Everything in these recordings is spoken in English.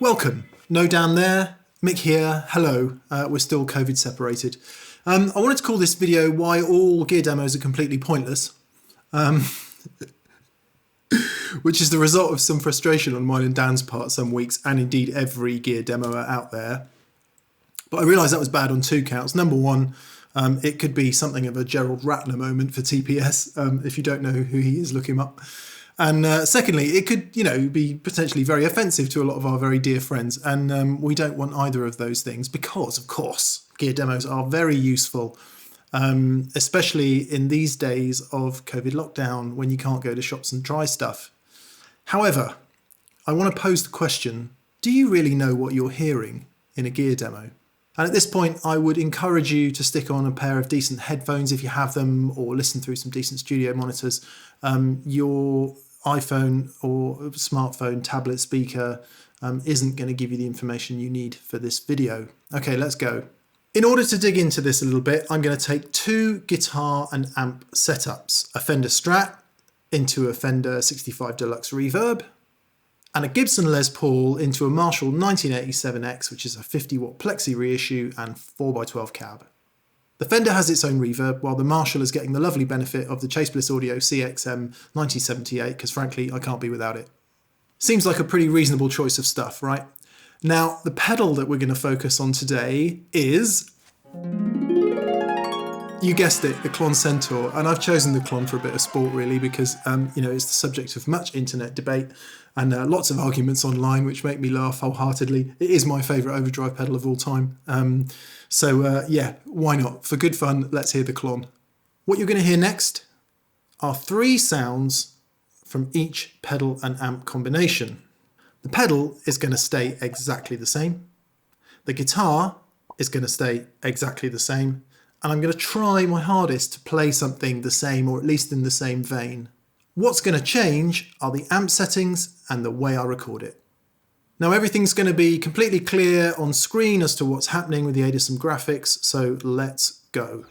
Welcome. No down there. Mick here. Hello. We're still COVID separated. I wanted to call this video Why All Gear Demos Are Completely Pointless, which is the result of some frustration on mine and Dan's part some weeks, and indeed every gear demoer out there. But I realised that was bad on two counts. Number one, it could be something of a Gerald Ratner moment for TPS. If you don't know who he is, look him up. And secondly, it could, be potentially very offensive to a lot of our very dear friends. And we don't want either of those things because, of course, gear demos are very useful, especially in these days of COVID lockdown when you can't go to shops and try stuff. However, I want to pose the question, do you really know what you're hearing in a gear demo? And at this point, I would encourage you to stick on a pair of decent headphones if you have them, or listen through some decent studio monitors. Your iPhone or smartphone tablet speaker isn't going to give you the information you need for this video. Okay, let's go. In order to dig into this a little bit, I'm going to take two guitar and amp setups, a Fender Strat into a Fender 65 Deluxe Reverb, and a Gibson Les Paul into a Marshall 1987X, which is a 50-watt plexi reissue and 4x12 cab. The Fender has its own reverb, while the Marshall is getting the lovely benefit of the Chase Bliss Audio CXM 1978, because frankly, I can't be without it. Seems like a pretty reasonable choice of stuff, right? Now, the pedal that we're going to focus on today is, you guessed it, the Klon Centaur. And I've chosen the Klon for a bit of sport, really, because, it's the subject of much internet debate and lots of arguments online, which make me laugh wholeheartedly. It is my favourite overdrive pedal of all time. So why not? For good fun, let's hear the Klon. What you're going to hear next are three sounds from each pedal and amp combination. The pedal is going to stay exactly the same. The guitar is going to stay exactly the same. And I'm going to try my hardest to play something the same, or at least in the same vein. What's going to change are the amp settings and the way I record it. Now everything's going to be completely clear on screen as to what's happening with the aid of some graphics, so let's go.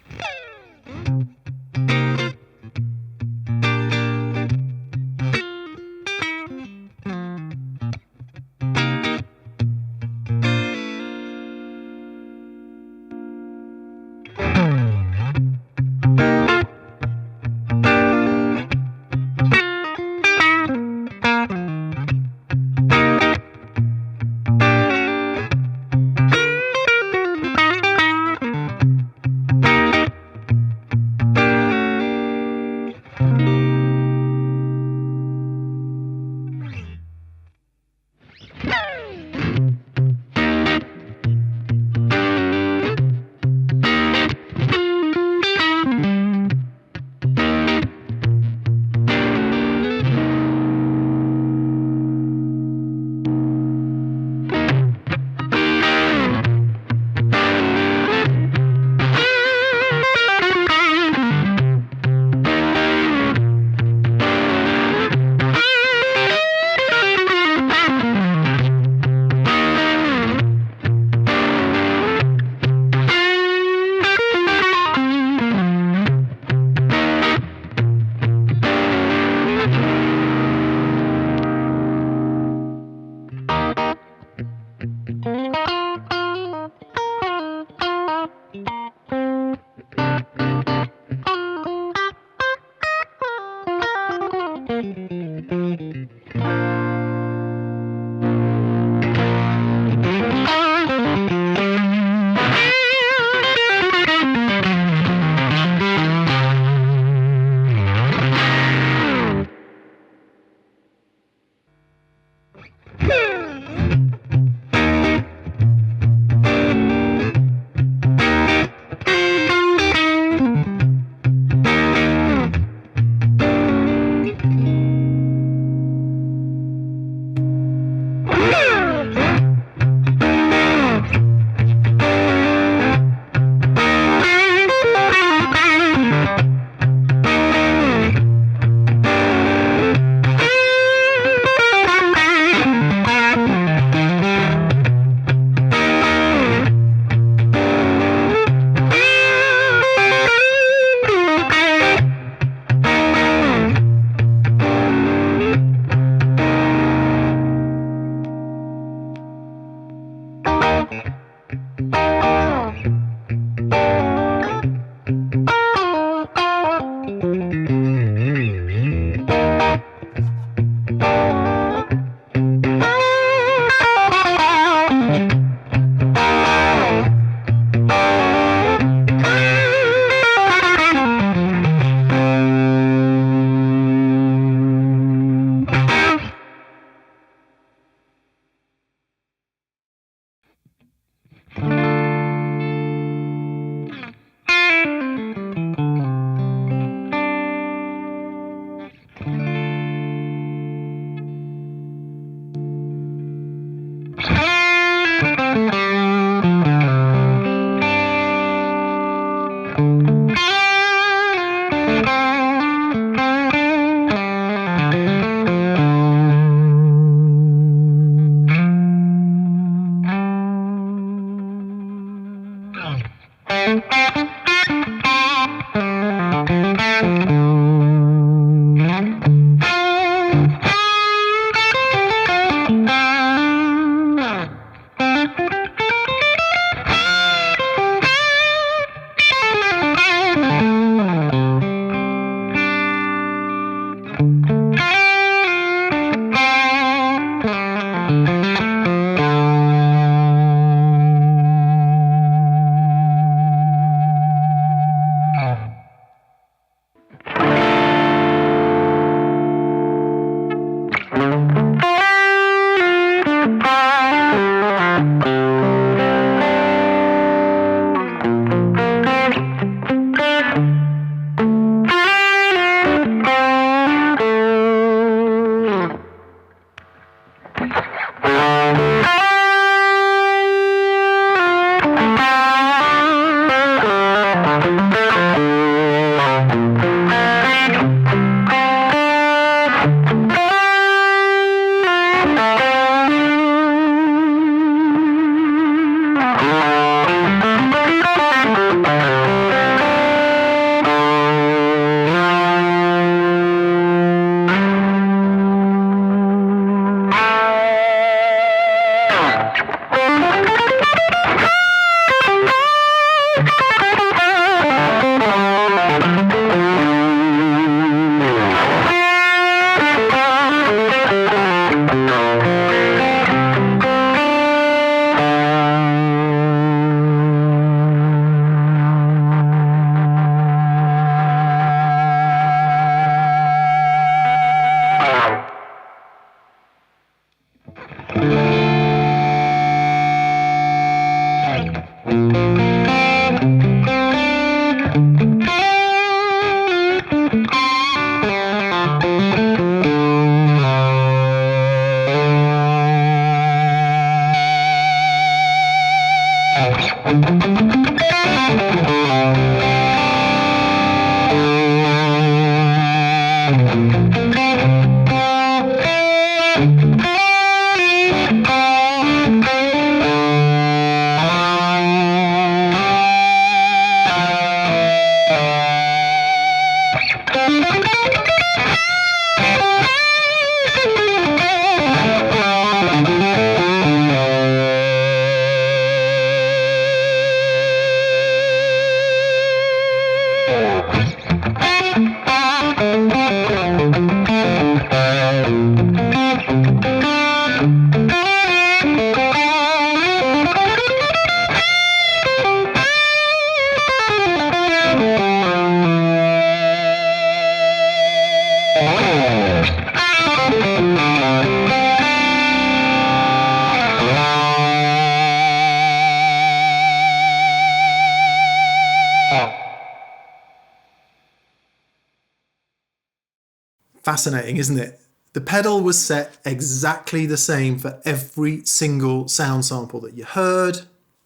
Fascinating, isn't it? The pedal was set exactly the same for every single sound sample that you heard,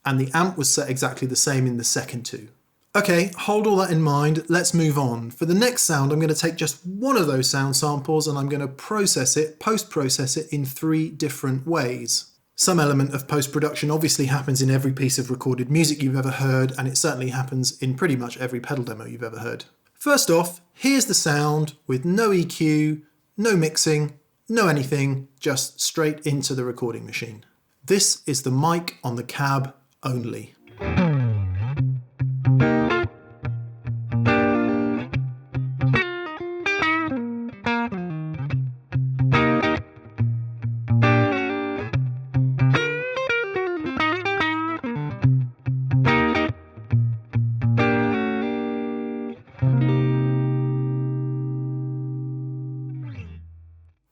and the amp was set exactly the same in the second two. Okay, hold all that in mind, let's move on. For the next sound, I'm going to take just one of those sound samples and I'm going to post-process it in 3 different ways. Some element of post-production obviously happens in every piece of recorded music you've ever heard, and it certainly happens in pretty much every pedal demo you've ever heard. First off, here's the sound with no EQ, no mixing, no anything, just straight into the recording machine. This is the mic on the cab only.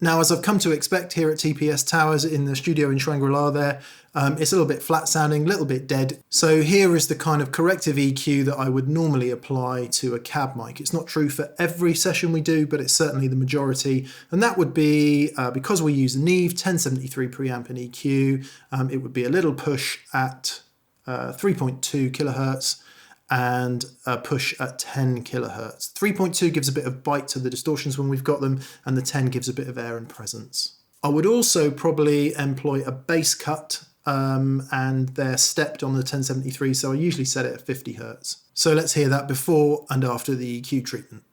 Now, as I've come to expect here at TPS Towers in the studio in Shangri-La there, it's a little bit flat sounding, a little bit dead. So here is the kind of corrective EQ that I would normally apply to a cab mic. It's not true for every session we do, but it's certainly the majority. And that would be, because we use Neve 1073 preamp and EQ, it would be a little push at 3.2 kilohertz. And a push at 10 kilohertz. 3.2 gives a bit of bite to the distortions when we've got them, and the 10 gives a bit of air and presence. I would also probably employ a bass cut, and they're stepped on the 1073, so I usually set it at 50 hertz. So let's hear that before and after the EQ treatment.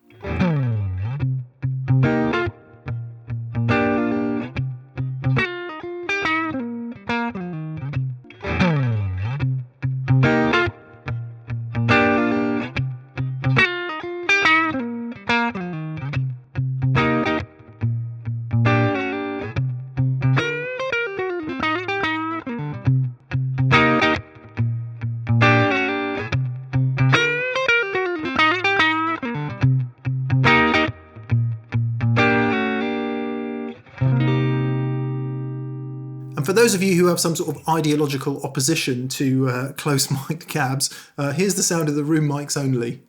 And for those of you who have some sort of ideological opposition to close mic cabs, here's the sound of the room mics only.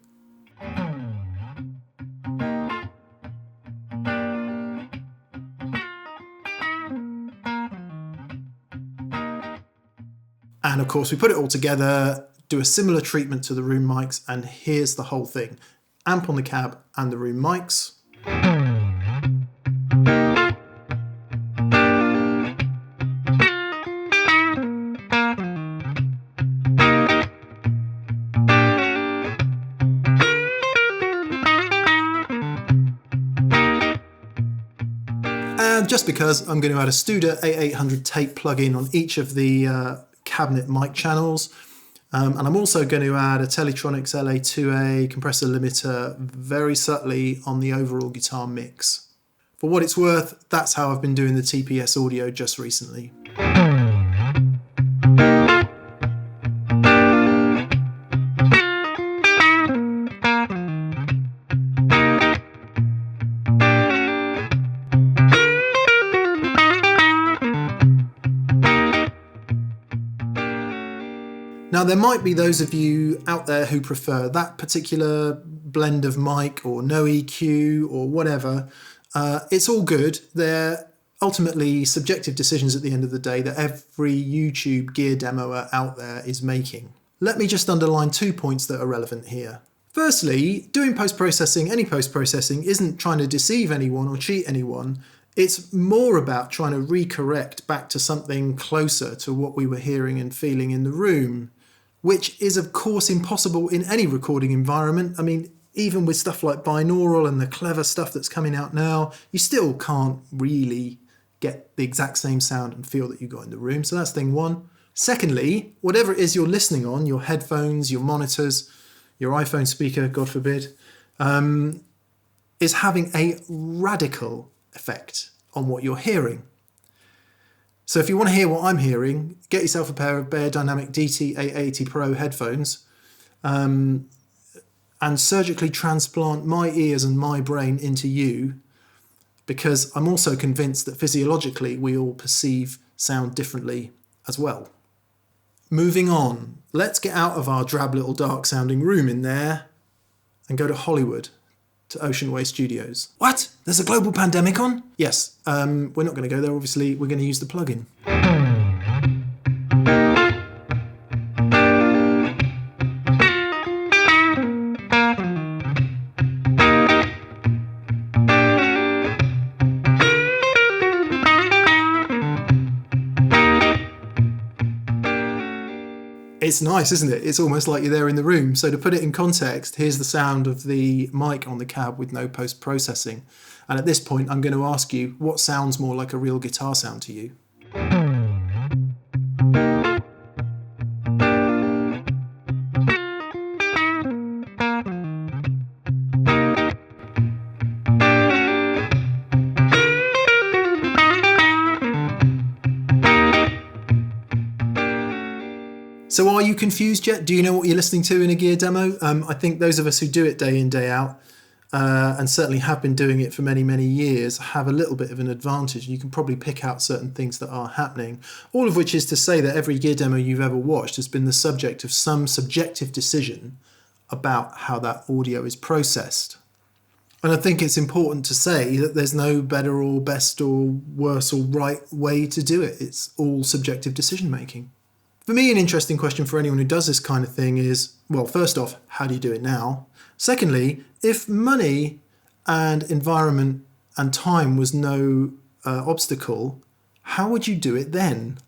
And of course we put it all together, do a similar treatment to the room mics, and here's the whole thing. Amp on the cab and the room mics. And just because I'm going to add a Studer A800 tape plugin on each of the cabinet mic channels, and I'm also going to add a Teletronics LA2A compressor limiter very subtly on the overall guitar mix. For what it's worth, that's how I've been doing the TPS audio just recently. Now, there might be those of you out there who prefer that particular blend of mic or no EQ or whatever. It's all good. They're ultimately subjective decisions at the end of the day that every YouTube gear demoer out there is making. Let me just underline 2 points that are relevant here. Firstly, doing post-processing, any post-processing, isn't trying to deceive anyone or cheat anyone. It's more about trying to recorrect back to something closer to what we were hearing and feeling in the room, which is, of course, impossible in any recording environment. I mean, even with stuff like binaural and the clever stuff that's coming out now, you still can't really get the exact same sound and feel that you got in the room. So that's thing one. Secondly, whatever it is you're listening on, your headphones, your monitors, your iPhone speaker, God forbid, is having a radical effect on what you're hearing. So if you want to hear what I'm hearing, get yourself a pair of Bear Dynamic DT880 Pro headphones and surgically transplant my ears and my brain into you, because I'm also convinced that physiologically we all perceive sound differently as well. Moving on, let's get out of our drab little dark sounding room in there and go to Hollywood, to Ocean Way Studios. What? There's a global pandemic on? Yes, we're not going to go there, obviously. We're going to use the plugin. It's nice, isn't it? It's almost like you're there in the room. So to put it in context, here's the sound of the mic on the cab with no post-processing. And at this point, I'm going to ask you, what sounds more like a real guitar sound to you? So are you confused yet? Do you know what you're listening to in a gear demo? I think those of us who do it day in, day out, and certainly have been doing it for many, many years, have a little bit of an advantage. You can probably pick out certain things that are happening, all of which is to say that every gear demo you've ever watched has been the subject of some subjective decision about how that audio is processed. And I think it's important to say that there's no better or best or worse or right way to do it. It's all subjective decision making. For me, an interesting question for anyone who does this kind of thing is, well, first off, how do you do it now? Secondly, if money and environment and time was no obstacle, how would you do it then?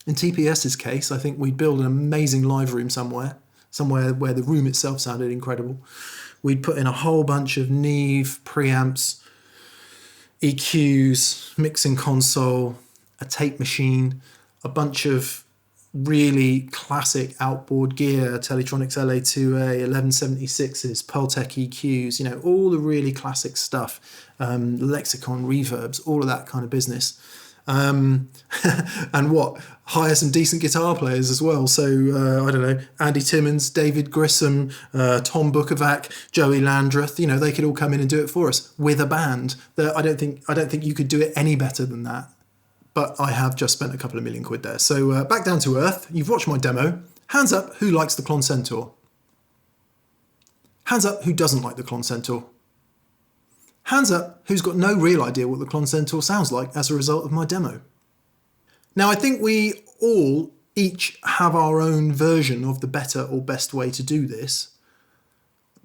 In TPS's case, I think we'd build an amazing live room somewhere where the room itself sounded incredible. We'd put in a whole bunch of Neve preamps, EQs, mixing console, a tape machine, a bunch of really classic outboard gear, Teletronics LA2A, 1176s, Pultec EQs, you know, all the really classic stuff, Lexicon reverbs, all of that kind of business. And hire some decent guitar players as well. So, I don't know, Andy Timmons, David Grissom, Tom Bukovac, Joey Landreth, you know, they could all come in and do it for us with a band. I don't think you could do it any better than that. But I have just spent a couple of million quid there. So back down to earth. You've watched my demo. Hands up who likes the Klon Centaur. Hands up who doesn't like the Klon Centaur. Hands up who's got no real idea what the Klon Centaur sounds like as a result of my demo. Now, I think we all each have our own version of the better or best way to do this.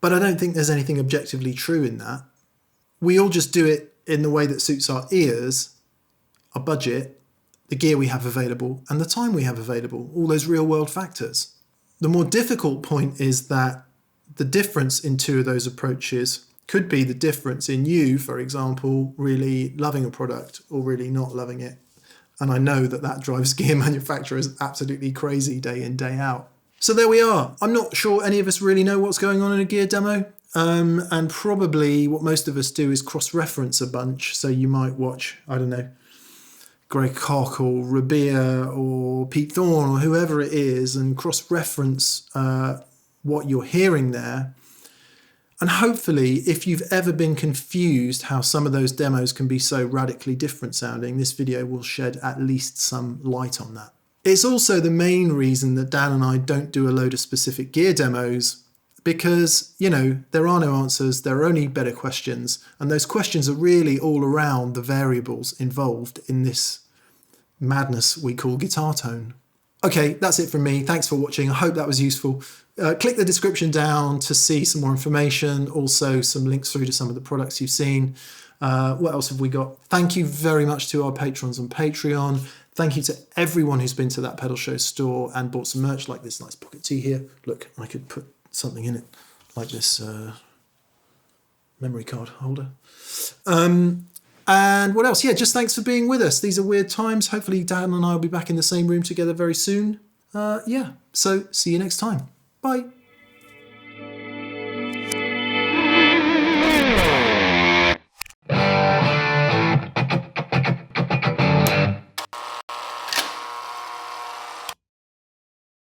But I don't think there's anything objectively true in that. We all just do it in the way that suits our ears, our budget, the gear we have available, and the time we have available, all those real world factors. The more difficult point is that the difference in two of those approaches could be the difference in you, for example, really loving a product or really not loving it. And I know that drives gear manufacturers absolutely crazy day in, day out. So there we are. I'm not sure any of us really know what's going on in a gear demo. And probably what most of us do is cross-reference a bunch. So you might watch, I don't know, Greg Koch or Rabea or Pete Thorne or whoever it is, and cross-reference what you're hearing there. And hopefully, if you've ever been confused how some of those demos can be so radically different sounding, this video will shed at least some light on that. It's also the main reason that Dan and I don't do a load of specific gear demos, because, you know, there are no answers, there are only better questions, and those questions are really all around the variables involved in this madness we call guitar tone. Okay, that's it from me. Thanks for watching. I hope that was useful. Click the description down to see some more information. Also, some links through to some of the products you've seen. What else have we got? Thank you very much to our patrons on Patreon. Thank you to everyone who's been to that Pedal Show store and bought some merch like this nice pocket tee here. Look, I could put something in it like this memory card holder. And what else? Yeah, just thanks for being with us. These are weird times. Hopefully Dan and I will be back in the same room together very soon. Yeah, so see you next time. Bye.